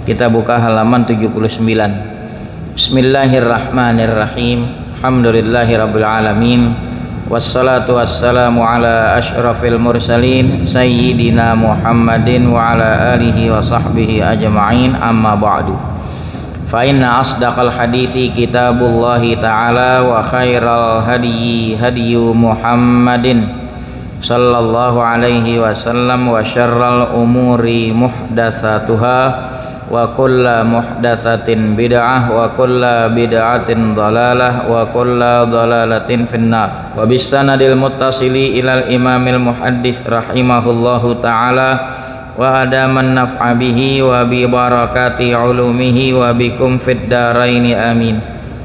Kita buka halaman 79. Bismillahirrahmanirrahim. Alhamdulillahirabbil alamin. Wassalatu wassalamu ala asyrafil mursalin sayyidina Muhammadin wa ala alihi wa sahbihi ajma'in, amma ba'du. Fa inna asdaqal hadithi kitabullahi ta'ala wa khairal hadyi hadyu Muhammadin sallallahu alaihi wasallam wa syarral umuri muhdatsatuha wa kulla muhdatsatin bid'ah wa kulla bid'atin dhalalah wa kulla dhalalatin finnar. Wa bis sanadil muttasili ilal imamil muhaddits rahimahullahu ta'ala wa adaman naf'a bihi wa bi barakati ulumihi wa bikum fid dharaini amin.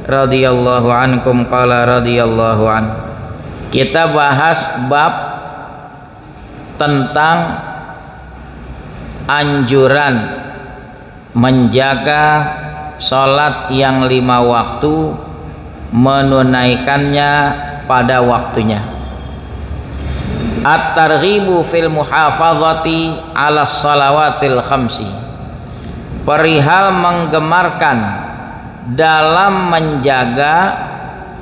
Radhiyallahu ankum qala radhiyallahu an. Kita bahas bab tentang anjuran menjaga sholat yang 5 waktu, menunaikannya pada waktunya. At-targhibu fil muhafazati ala shalawatil khamsi, perihal menggemarkan dalam menjaga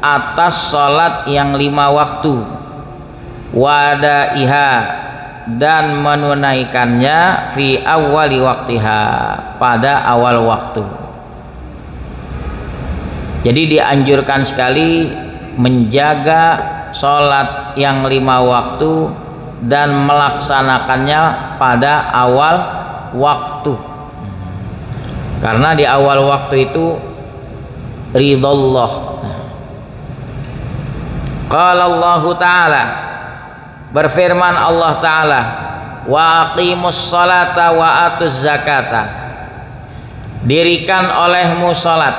atas sholat yang 5 waktu, wadaiha, dan menunaikannya fi awali waktiha, pada awal waktu. Jadi dianjurkan sekali menjaga sholat yang 5 waktu dan melaksanakannya pada awal waktu, karena di awal waktu itu ridallah. Qala Allah Ta'ala, berfirman Allah Ta'ala, wa aqimus sholata wa atuz zakata, dirikan olehmu salat,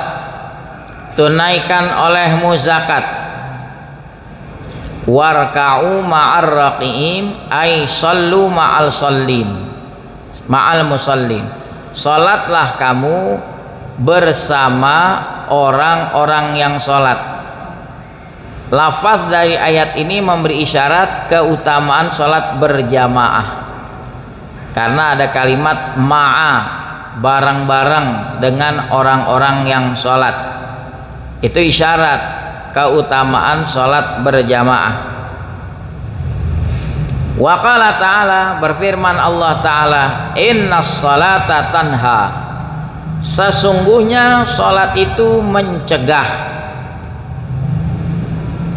tunaikan olehmu zakat, warka'u ma'ar raqi'in, ay sallu ma'al sallin, ma'al musallin, salatlah kamu bersama orang-orang yang salat. Lafaz dari ayat ini memberi isyarat keutamaan sholat berjamaah, karena ada kalimat ma'a, bareng-bareng dengan orang-orang yang sholat. Itu isyarat keutamaan sholat berjamaah. Wa qala ta'ala, berfirman Allah Ta'ala, innas sholata tanha, sesungguhnya sholat itu mencegah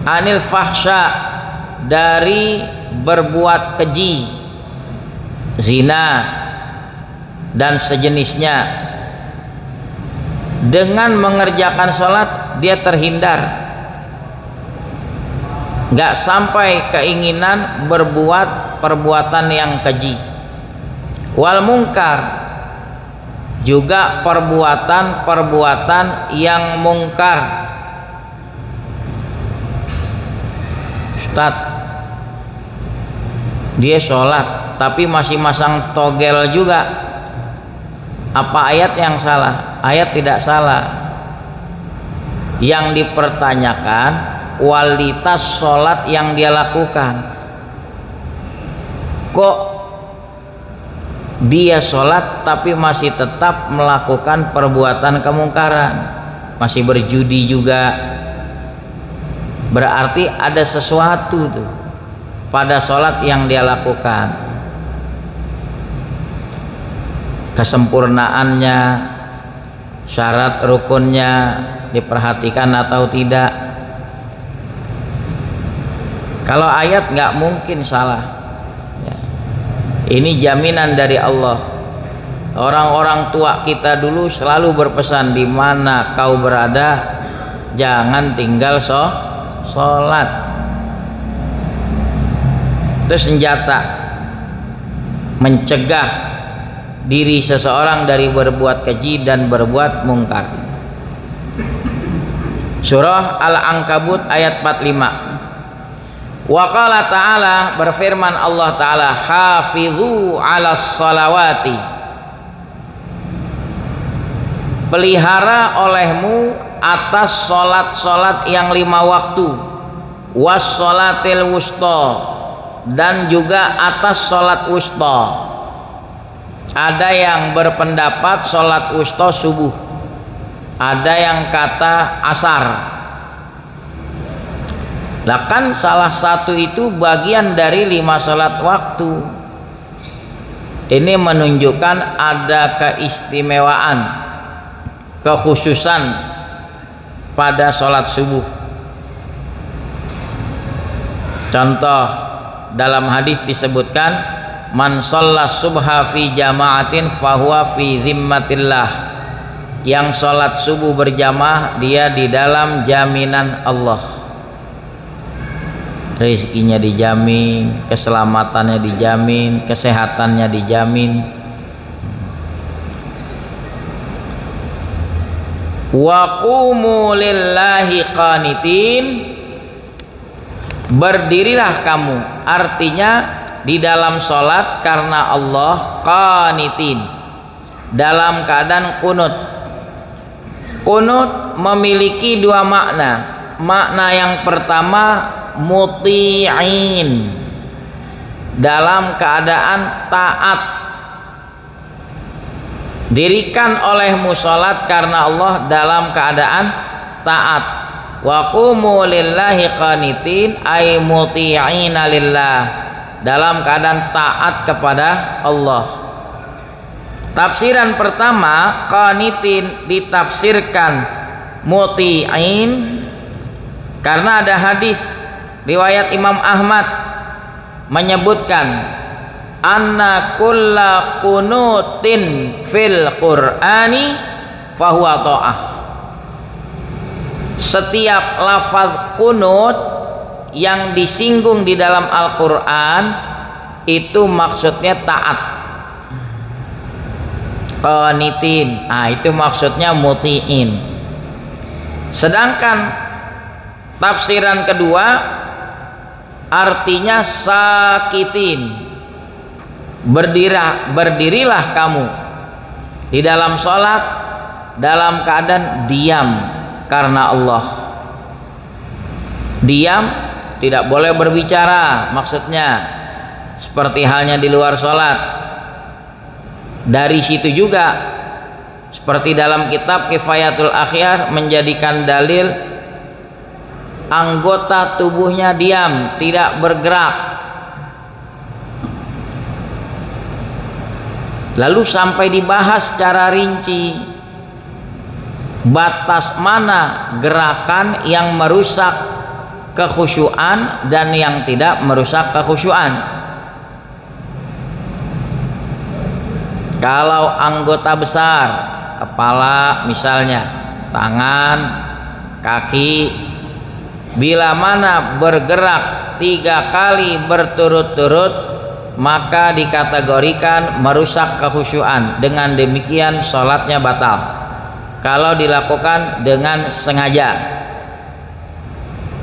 anil fahsya, dari berbuat keji, zina dan sejenisnya. Dengan mengerjakan sholat dia terhindar, gak sampai keinginan berbuat perbuatan yang keji. Wal mungkar, juga perbuatan-perbuatan yang mungkar. Dia sholat tapi masih masang togel juga. Apa ayat yang salah? Ayat tidak salah. Yang dipertanyakan kualitas sholat yang dia lakukan. Kok dia sholat tapi masih tetap melakukan perbuatan kemungkaran, masih berjudi juga? Berarti ada sesuatu tuh pada sholat yang dia lakukan, kesempurnaannya, syarat rukunnya diperhatikan atau tidak. Kalau ayat nggak mungkin salah ya. Ini jaminan dari Allah. Orang-orang tua kita dulu selalu berpesan, di mana kau berada jangan tinggal sholat. Itu senjata mencegah diri seseorang dari berbuat keji dan berbuat mungkar. Surah Al-Ankabut ayat 45. Wa qala ta'ala, berfirman Allah Ta'ala, hafizu 'alas shalawati, pelihara olehmu atas sholat-sholat yang 5 waktu, was sholatil wusta, dan juga atas sholat wusta. Ada yang berpendapat sholat wusta subuh, ada yang kata asar. Lah kan salah satu itu bagian dari 5 sholat waktu. Ini menunjukkan ada keistimewaan, kekhususan pada sholat subuh. Contoh, dalam hadis disebutkan, man shollas subha fi jama'atin fahuwa fi zimmatillah. Yang sholat subuh berjamaah, dia di dalam jaminan Allah. Rezekinya dijamin, keselamatannya dijamin, kesehatannya dijamin. Wa qumu lillahi qanitin, berdirilah kamu, artinya di dalam sholat karena Allah, qanitin, dalam keadaan kunut. Kunut memiliki 2 makna. Makna yang pertama, muti'in, dalam keadaan taat. Dirikan olehmu sholat karena Allah dalam keadaan taat. Wa qumu lillahi qanitin ay muti'ina lillah, dalam keadaan taat kepada Allah. Tafsiran pertama, qanitin ditafsirkan muti'in karena ada hadis riwayat Imam Ahmad menyebutkan anna kulla qunutin fil Qur'ani fahuwa ta'ah. Setiap lafaz kunut yang disinggung di dalam Al-Qur'an itu maksudnya taat. Qanitin, itu maksudnya muti'in. Sedangkan tafsiran kedua artinya sakitin, berdirilah kamu di dalam sholat dalam keadaan diam karena Allah. Diam, tidak boleh berbicara, maksudnya seperti halnya di luar sholat. Dari situ juga seperti dalam kitab Kifayatul Akhyar menjadikan dalil anggota tubuhnya diam, tidak bergerak. Lalu sampai dibahas secara rinci batas mana gerakan yang merusak kekhusyuan dan yang tidak merusak kekhusyuan. Kalau anggota besar, kepala misalnya, tangan, kaki, bila mana bergerak 3 kali berturut-turut, maka dikategorikan merusak kekhusyuan. Dengan demikian sholatnya batal. Kalau dilakukan dengan sengaja,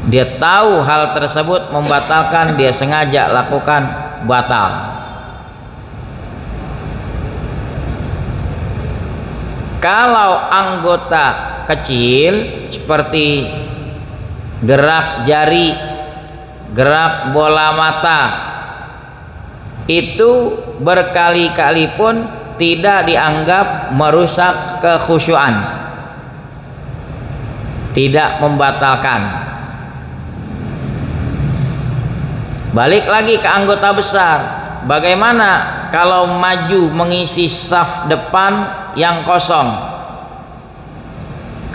dia tahu hal tersebut membatalkan, dia sengaja lakukan, batal. Kalau anggota kecil seperti gerak jari, gerak bola mata, itu berkali-kali pun tidak dianggap merusak kekhusyuan, tidak membatalkan. Balik lagi ke anggota besar, bagaimana kalau maju mengisi saf depan yang kosong?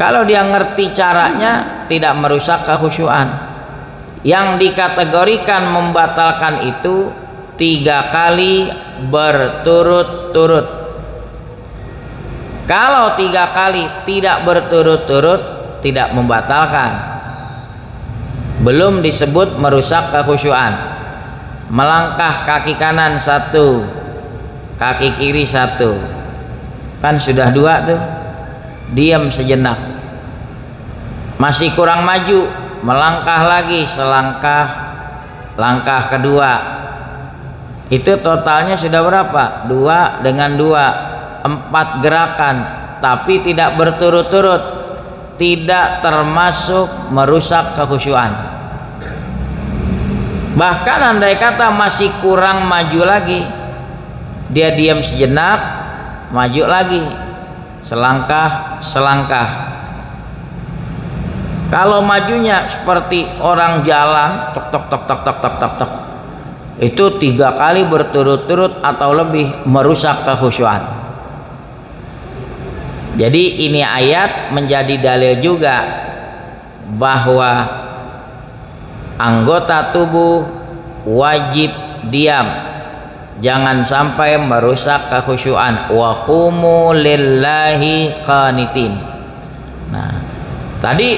Kalau dia ngerti caranya, tidak merusak kekhusyuan. Yang dikategorikan membatalkan itu 3 kali berturut-turut. Kalau 3 kali tidak berturut-turut, tidak membatalkan, belum disebut merusak kekhusyuan. Melangkah kaki kanan 1, kaki kiri 1, kan sudah 2 tuh. Diam sejenak, masih kurang maju, melangkah lagi selangkah, langkah kedua, itu totalnya sudah berapa? 2 dengan 2, 4 gerakan, tapi tidak berturut-turut, tidak termasuk merusak kekhusyuan. Bahkan andai kata masih kurang maju lagi, dia diam sejenak, maju lagi selangkah selangkah. Kalau majunya seperti orang jalan tok tok tok tok tok tok tok tok, itu 3 kali berturut-turut atau lebih merusak kekhusyuan. Jadi ini ayat menjadi dalil juga bahwa anggota tubuh wajib diam, jangan sampai merusak kekhusyuan. Wa qumu lillahi qanitin. Nah, tadi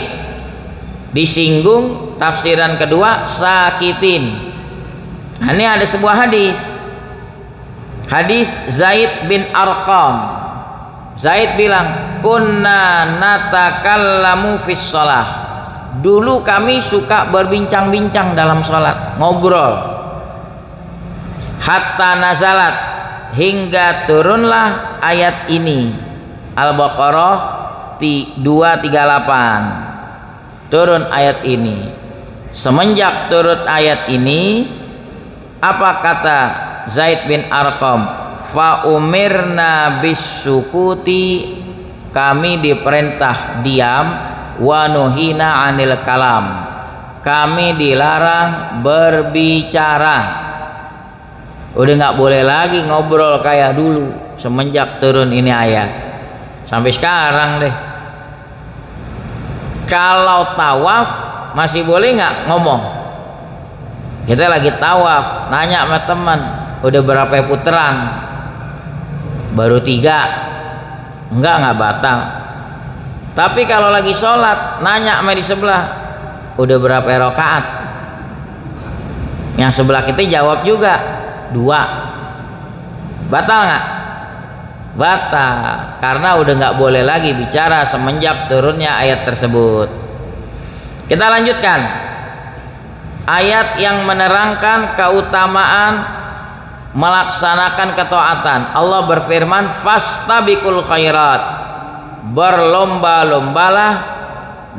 disinggung tafsiran kedua sakitin. Nah, ini ada sebuah hadis Zaid bin Arqam. Zaid bilang, kunna natakallamu fis shalah. Dulu kami suka berbincang-bincang dalam sholat, ngobrol. Hatta nazalat, hingga turunlah ayat ini, Al-Baqarah 238. Turun ayat ini. Semenjak turun ayat ini, apa kata Zaid bin Arqam? Fa umirna bisukuti, kami diperintah diam, wa nuhina anil kalam, kami dilarang berbicara. Udah nggak boleh lagi ngobrol kayak dulu semenjak turun ini ayat sampai sekarang deh. Kalau tawaf masih boleh nggak ngomong? Kita lagi tawaf, nanya sama teman, udah berapa putaran? Baru 3. Nggak batal. Tapi kalau lagi sholat, nanya sama di sebelah, udah berapa rakaat? Yang sebelah kita jawab juga 2. Batal nggak? Batal, karena udah nggak boleh lagi bicara semenjak turunnya ayat tersebut. Kita lanjutkan ayat yang menerangkan keutamaan melaksanakan ketaatan. Allah berfirman, fastabiqul khairat, berlomba-lombalah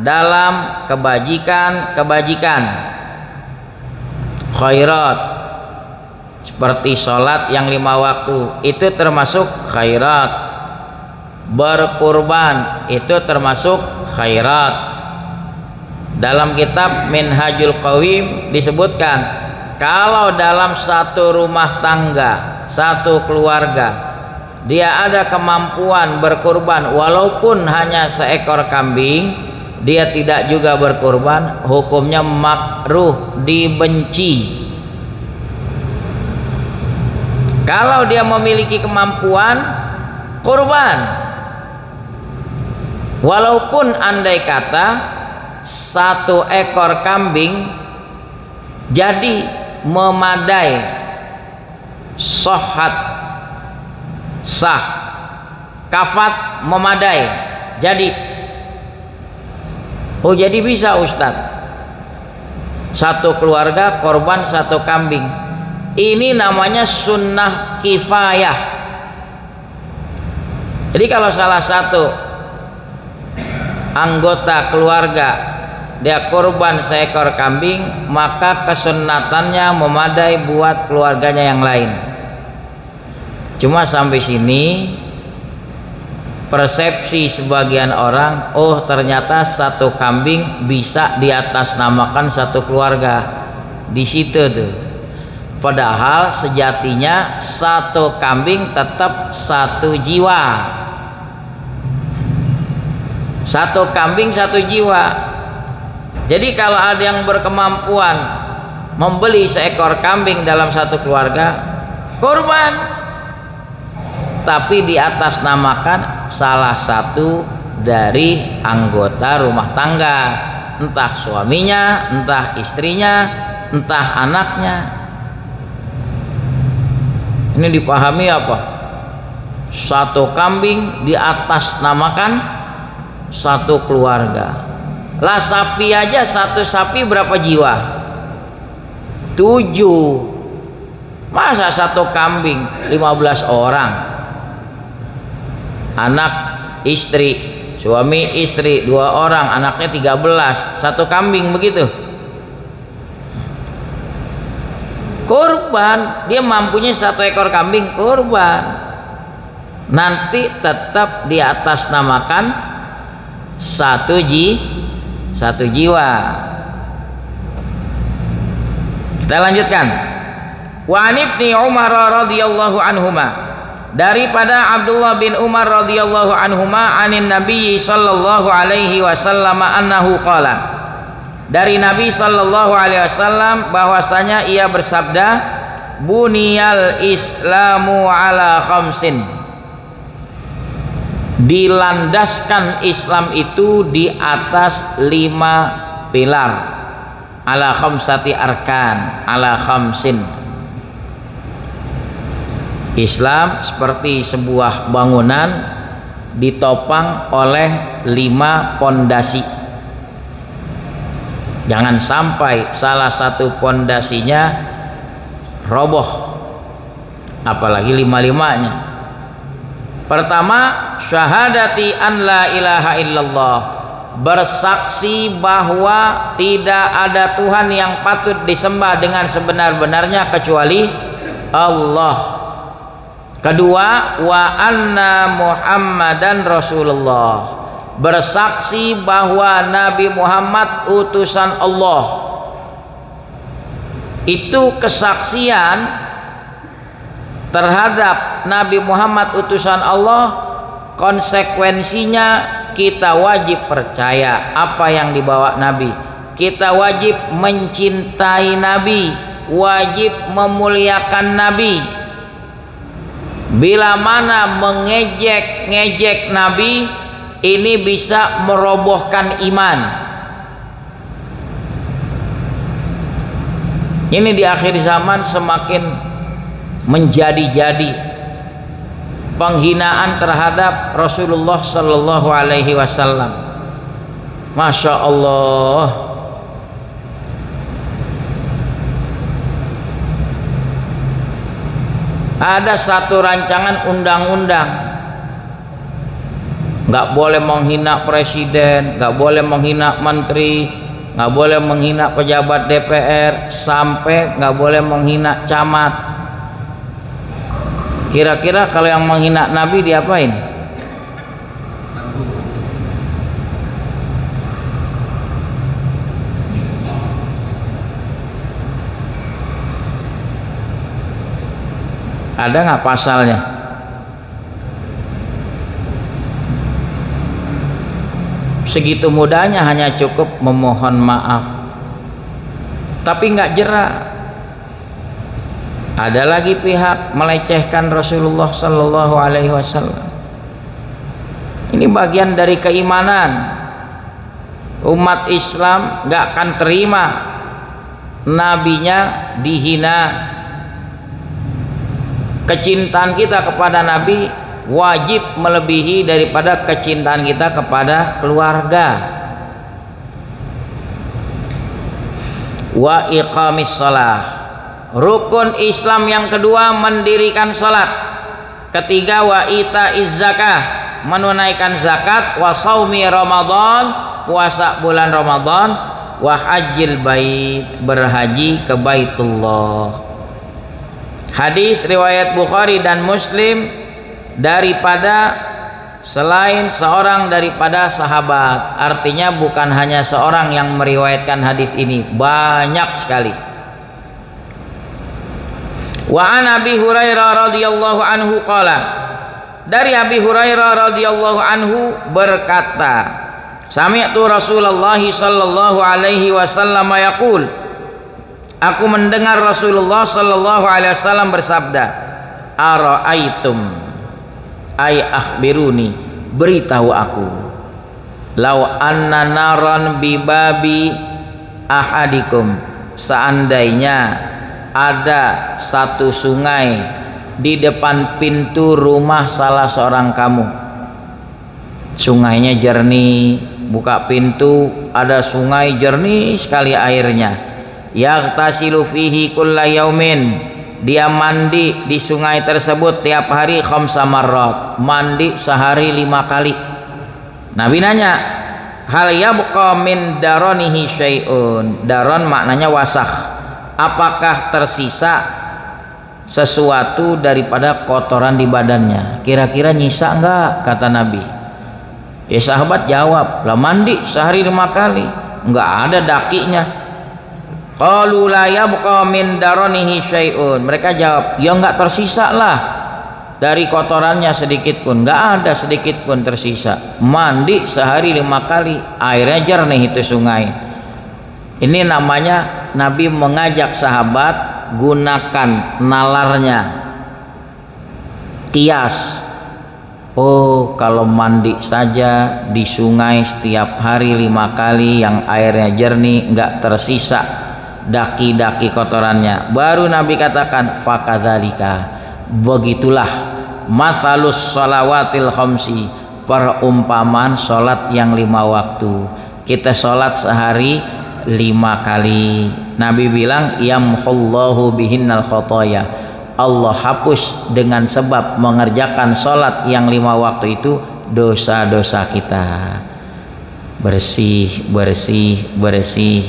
dalam kebajikan-kebajikan. Khairat seperti sholat yang 5 waktu itu termasuk khairat. Berkurban itu termasuk khairat. Dalam kitab Minhajul Qawim disebutkan, kalau dalam satu rumah tangga, satu keluarga, dia ada kemampuan berkurban walaupun hanya seekor kambing, dia tidak juga berkurban, hukumnya makruh, dibenci. Kalau dia memiliki kemampuan kurban, walaupun andai kata 1 ekor kambing jadi memadai, sohat sah, kafat memadai, jadi oh jadi bisa Ustadz, 1 keluarga korban 1 kambing. Ini namanya sunnah kifayah. Jadi kalau salah satu anggota keluarga dia korban seekor kambing, maka kesunnatannya memadai buat keluarganya yang lain. Cuma sampai sini persepsi sebagian orang, oh ternyata 1 kambing bisa diatasnamakan 1 keluarga. Di situ tuh. Padahal sejatinya 1 kambing tetap 1 jiwa. 1 kambing 1 jiwa. Jadi kalau ada yang berkemampuan membeli seekor kambing dalam 1 keluarga, kurban, tapi diatasnamakan salah satu dari anggota rumah tangga, entah suaminya, entah istrinya, entah anaknya. Ini dipahami apa? 1 kambing diatasnamakan 1 keluarga. Lah sapi aja, 1 sapi berapa jiwa? 7. Masa 1 kambing 15 orang? Anak, istri, suami, istri 2 orang, anaknya 13, 1 kambing begitu. kurban, dia mampunya 1 ekor kambing kurban, nanti tetap di atas namakan satu jiwa. Kita lanjutkan. Wa an ibni Umar radhiyallahu anhuma, daripada Abdullah bin Umar radhiyallahu anhuma, anin Nabi sallallahu alaihi wasallam annahu qala, dari Nabi sallallahu alaihi wasallam bahwasanya ia bersabda, buniyal islamu ala khamsin, dilandaskan Islam itu di atas 5 pilar, ala khamsati arkan, ala khamsin. Islam seperti sebuah bangunan ditopang oleh 5 pondasi. Jangan sampai salah satu pondasinya roboh, apalagi 5-5-nya. Pertama, syahadati an la ilaha illallah, bersaksi bahwa tidak ada Tuhan yang patut disembah dengan sebenar-benarnya kecuali Allah. Kedua, wa anna Muhammadan Rasulullah, bersaksi bahwa Nabi Muhammad utusan Allah. Itu kesaksian terhadap Nabi Muhammad utusan Allah, konsekuensinya kita wajib percaya apa yang dibawa Nabi, kita wajib mencintai Nabi, wajib memuliakan Nabi. Bila mana mengejek-ngejek Nabi, ini bisa merobohkan iman. Ini di akhir zaman semakin menjadi-jadi penghinaan terhadap Rasulullah sallallahu alaihi wasallam. Masya Allah. Ada satu rancangan undang-undang, nggak boleh menghina presiden, nggak boleh menghina menteri, nggak boleh menghina pejabat DPR, sampai nggak boleh menghina camat. Kira-kira kalau yang menghina Nabi diapain? Ada nggak pasalnya? Segitu mudahnya hanya cukup memohon maaf, tapi nggak jera. Ada lagi pihak melecehkan Rasulullah Sallallahu Alaihi Wasallam. Ini bagian dari keimanan. Umat Islam nggak akan terima nabinya dihina. Kecintaan kita kepada Nabi wajib melebihi daripada kecintaan kita kepada keluarga. Wa iqamis shalah, rukun Islam yang kedua mendirikan salat. Ketiga, wa itaiz zakah, menunaikan zakat. Wa shaumi Ramadan, puasa bulan Ramadan. Wa hajjil bait, berhaji ke Baitullah. Hadis riwayat Bukhari dan Muslim daripada selain seorang daripada sahabat. Artinya bukan hanya seorang yang meriwayatkan hadis ini, banyak sekali. Wa an Abi Hurairah radhiyallahu anhu qala, dari Abi Hurairah radhiyallahu anhu berkata, sami'tu Rasulullah sallallahu alaihi wasallam yaqul, aku mendengar Rasulullah sallallahu alaihi wasallam bersabda, ara'aitum, ay akhbiruni, beritahu aku, lau anna naran bibabi ahadikum, seandainya ada satu sungai di depan pintu rumah salah seorang kamu. Sungainya jernih, buka pintu, ada sungai jernih sekali airnya. Yaghtasilu fihi kulla yaumin, dia mandi di sungai tersebut tiap hari khamsa marrat, mandi sehari 5 kali. Nabi nanya, hal yabqa min daronihi syai'un, daron maknanya wasakh, apakah tersisa sesuatu daripada kotoran di badannya? Kira-kira nyisa enggak? Kata Nabi. Ya sahabat jawab, lah mandi sehari 5 kali, enggak ada dakinya. Qalu la yabqa min daranihi syai'un. Mereka jawab, ya enggak tersisa lah dari kotorannya sedikit pun, enggak ada sedikit pun tersisa. Mandi sehari 5 kali, airnya jernih itu sungai. Ini namanya Nabi mengajak sahabat gunakan nalarnya, kias. Oh, kalau mandi saja di sungai setiap hari 5 kali yang airnya jernih, enggak tersisa daki-daki kotorannya. Baru Nabi katakan, fakadzalika, begitulah mathalus shalawatil khamsi, perumpamaan sholat yang 5 waktu. Kita sholat sehari 5 kali. Nabi bilang, yamhullahu bihinnal khotoya, Allah hapus dengan sebab mengerjakan sholat yang 5 waktu itu dosa-dosa kita. Bersih, bersih, bersih.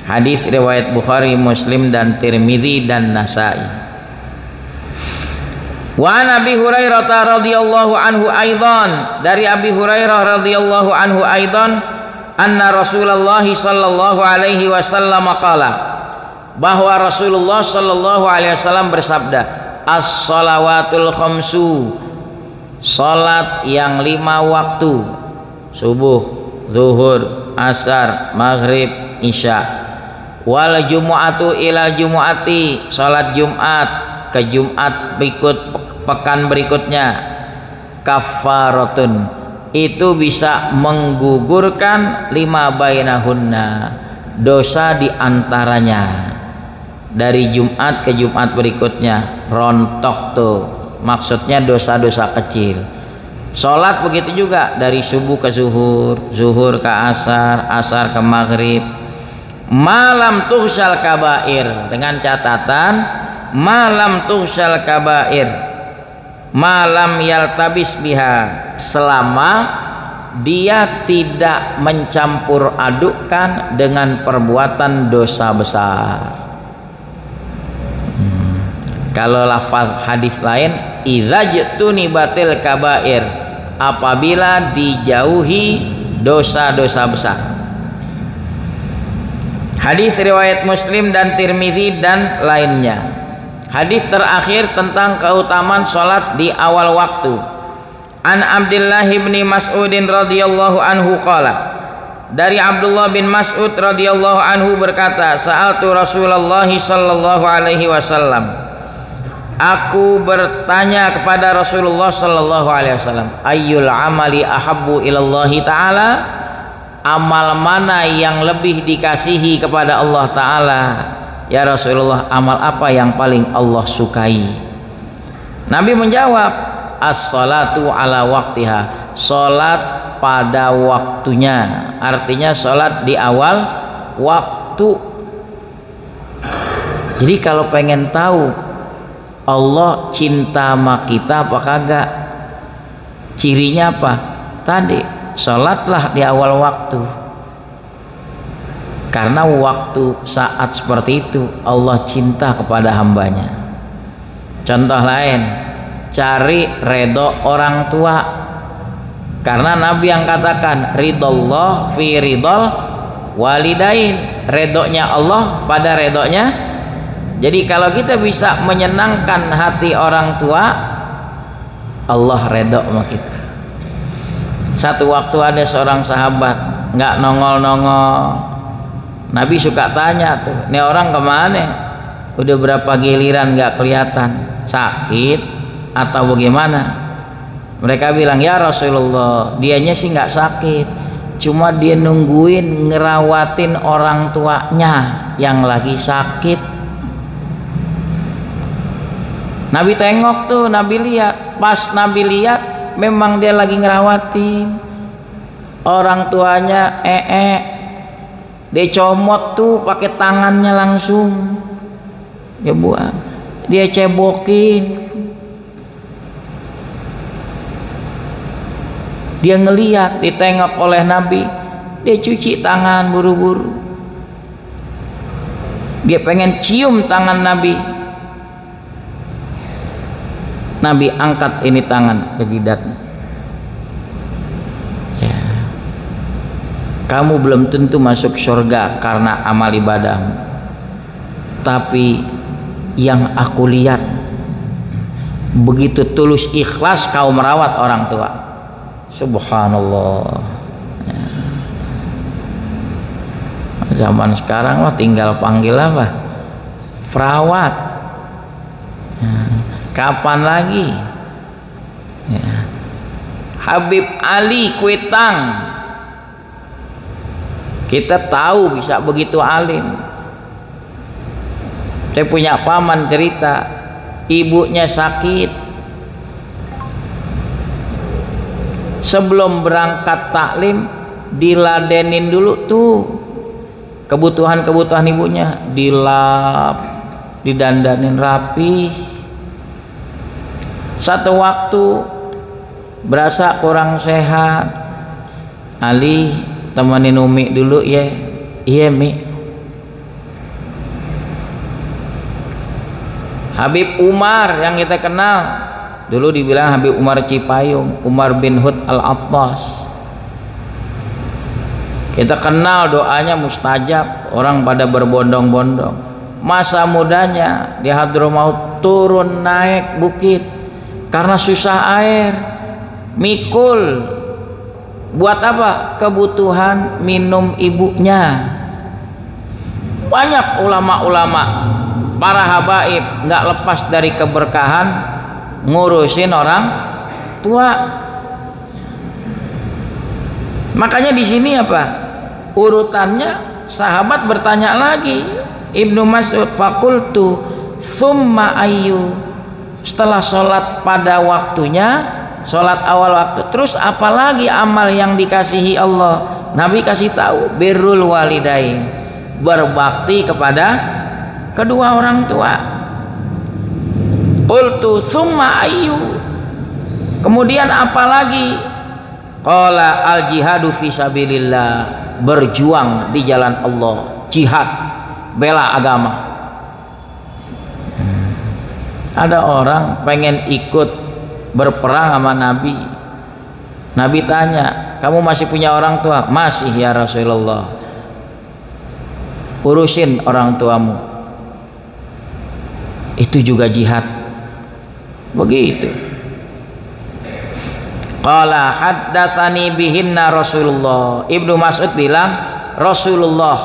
Hadis riwayat Bukhari, Muslim dan Tirmidzi dan Nasai. Wa Abi Hurairah radhiyallahu anhu aidan, dari Abi Hurairah radhiyallahu anhu aidan, anna Rasulullah sallallahu alaihi wasallam qala, bahwa Rasulullah sallallahu alaihi wasallam bersabda, as-shalawatul khamsu, salat yang 5 waktu, subuh, zuhur, asar, maghrib, isya. Wal jumu'atu ilal jumu'ati, salat Jumat ke Jumat berikut pekan berikutnya, kafaratun, itu bisa menggugurkan 5 bainahunna, dosa diantaranya. Dari Jumat ke Jumat berikutnya rontok tuh, maksudnya dosa-dosa kecil. Sholat begitu juga, dari subuh ke zuhur, zuhur ke asar, asar ke maghrib. Malam tuhsal kabair, dengan catatan malam tuhsal kabair, malam yaltabis biha, selama dia tidak mencampur adukkan dengan perbuatan dosa besar. Kalau lafaz hadis lain, idza jtunibatil kabair, apabila dijauhi dosa-dosa besar. Hadis riwayat Muslim dan Tirmidzi dan lainnya. Hadis terakhir tentang keutamaan salat di awal waktu. An Abdullah bin Mas'ud radhiyallahu anhu qala, dari Abdullah bin Mas'ud radhiyallahu anhu berkata, sa'altu Rasulullah sallallahu alaihi wasallam, aku bertanya kepada Rasulullah sallallahu alaihi wasallam, ayyul amali ahabbu ilallahi ta'ala, amal mana yang lebih dikasihi kepada Allah Ta'ala? Ya Rasulullah, amal apa yang paling Allah sukai? Nabi menjawab, as-salatu ala waktiha, salat pada waktunya, artinya salat di awal waktu. Jadi kalau pengen tahu Allah cinta sama kita apa kagak, cirinya apa? Tadi, salatlah di awal waktu, karena waktu saat seperti itu Allah cinta kepada hambanya. Contoh lain, cari redho orang tua, karena Nabi yang katakan ridallah fi ridal walidain, redhonya Allah pada redhonya. Jadi kalau kita bisa menyenangkan hati orang tua, Allah redho sama kita. Satu waktu ada seorang sahabat nggak nongol-nongol. Nabi suka tanya tuh, ini orang kemana? Udah berapa giliran nggak kelihatan, sakit atau bagaimana? Mereka bilang, ya Rasulullah, dianya sih nggak sakit, cuma dia nungguin ngerawatin orang tuanya yang lagi sakit. Nabi tengok tuh, Nabi lihat, pas Nabi lihat memang dia lagi ngerawatin orang tuanya, dia comot tuh pakai tangannya langsung, dia buang, dia cebokin, dia ngelihat, ditengok oleh Nabi, dia cuci tangan buru-buru. Dia pengen cium tangan Nabi. Nabi angkat ini tangan ke jidatnya. Ya. Kamu belum tentu masuk surga karena amal ibadahmu, tapi yang aku lihat begitu tulus ikhlas kau merawat orang tua. Subhanallah. Ya. Zaman sekarang mah tinggal panggil apa? Perawat. Ya. Kapan lagi? Ya. Habib Ali Kuitang, kita tahu bisa begitu alim. Saya punya paman cerita, ibunya sakit. Sebelum berangkat taklim diladenin dulu tuh kebutuhan-kebutuhan ibunya, dilap, didandanin rapi. Satu waktu berasa kurang sehat, Ali temenin Umi dulu ya. Iya Mi. Habib Umar yang kita kenal dulu dibilang Habib Umar Cipayung, Umar bin Hud Al-Attas. Kita kenal doanya mustajab, orang pada berbondong-bondong. Masa mudanya di Hadramaut turun naik bukit karena susah air, mikul. Buat apa? Kebutuhan minum ibunya. Banyak ulama-ulama, para habaib nggak lepas dari keberkahan ngurusin orang tua. Makanya di sini apa? Urutannya sahabat bertanya lagi. Ibnu Mas'ud, fakultu summa ayyu. Setelah sholat pada waktunya, sholat awal waktu, terus apalagi amal yang dikasihi Allah? Nabi kasih tahu, birrul walidain, berbakti kepada kedua orang tua. Qultu summa ayyu. Kemudian apalagi? Qala al jihadu fi sabilillah, berjuang di jalan Allah, jihad, bela agama. Ada orang pengen ikut berperang sama Nabi. Nabi tanya, kamu masih punya orang tua? Masih ya Rasulullah. Urusin orang tuamu. Itu juga jihad. Begitu. Qala haddatsani bihinna Rasulullah. Ibnu Mas'ud bilang, Rasulullah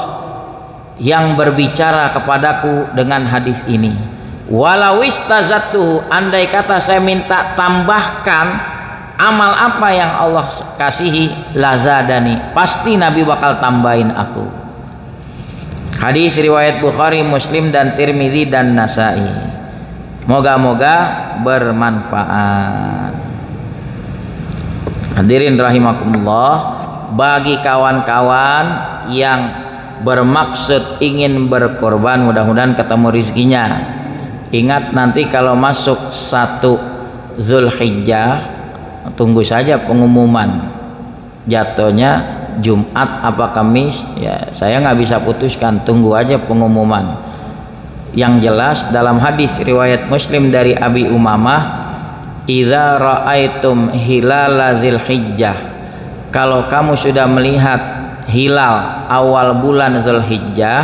yang berbicara kepadaku dengan hadis ini. Walau istazatuhu, andai kata saya minta tambahkan amal apa yang Allah kasihi, lazadani, pasti Nabi bakal tambahin aku. Hadis riwayat Bukhari, Muslim dan Tirmidzi dan Nasai. Moga-moga bermanfaat. Hadirin rahimakumullah, bagi kawan-kawan yang bermaksud ingin berkorban, mudah-mudahan ketemu rizkinya. Ingat nanti kalau masuk 1 Zulhijjah, tunggu saja pengumuman. Jatuhnya Jumat apa Kamis, ya saya nggak bisa putuskan, tunggu aja pengumuman. Yang jelas dalam hadis riwayat Muslim dari Abi Umamah, idza ra'aitum hilala Zulhijjah, kalau kamu sudah melihat hilal awal bulan Zulhijjah,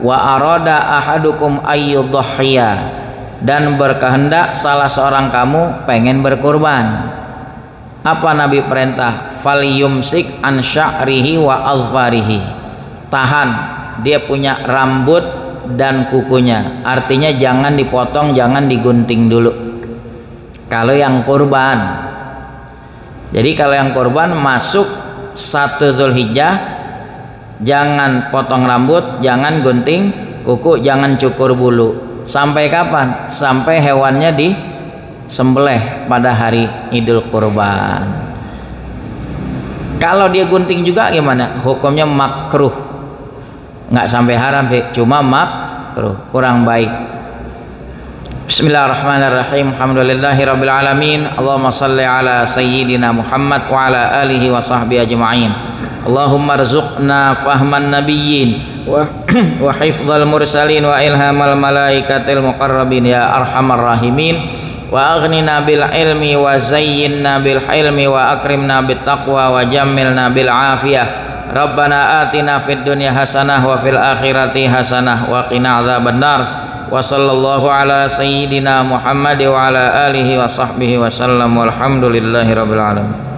wa arada ahadukum ayyudhhiya, dan berkehendak salah seorang kamu pengen berkurban, apa Nabi perintah? Falyumsik an sya'rihi wa azfarihi, tahan dia punya rambut dan kukunya, artinya jangan dipotong, jangan digunting dulu kalau yang kurban. Jadi kalau yang kurban masuk 1 Zulhijjah, jangan potong rambut, jangan gunting kuku, jangan cukur bulu. Sampai kapan? Sampai hewannya disembelih pada hari Idul Kurban. Kalau dia gunting juga gimana? Hukumnya makruh, nggak sampai haram, cuma makruh, kurang baik. Bismillahirrahmanirrahim. Alhamdulillahirabbil alamin. Allahumma shalli ala sayyidina Muhammad wa ala alihi wa sahbihi ajma'in. Allahumma rzuqna fahman nabiyyin wa hifdzal mursalin wa ilhamal malaikatil muqarrabin ya arhamar rahimin. Wa aghnina bil ilmi wa zayyinna bil hilmi wa akrimna bit taqwa wa jammilna bil afiyah. Rabbana atina fid dunya hasanah wa fil akhirati hasanah wa qina adzabannar. Wa sallallahu ala sayyidina Muhammad wa ala alihi wa sahbihi wa sallam walhamdulillahi rabbil alamin.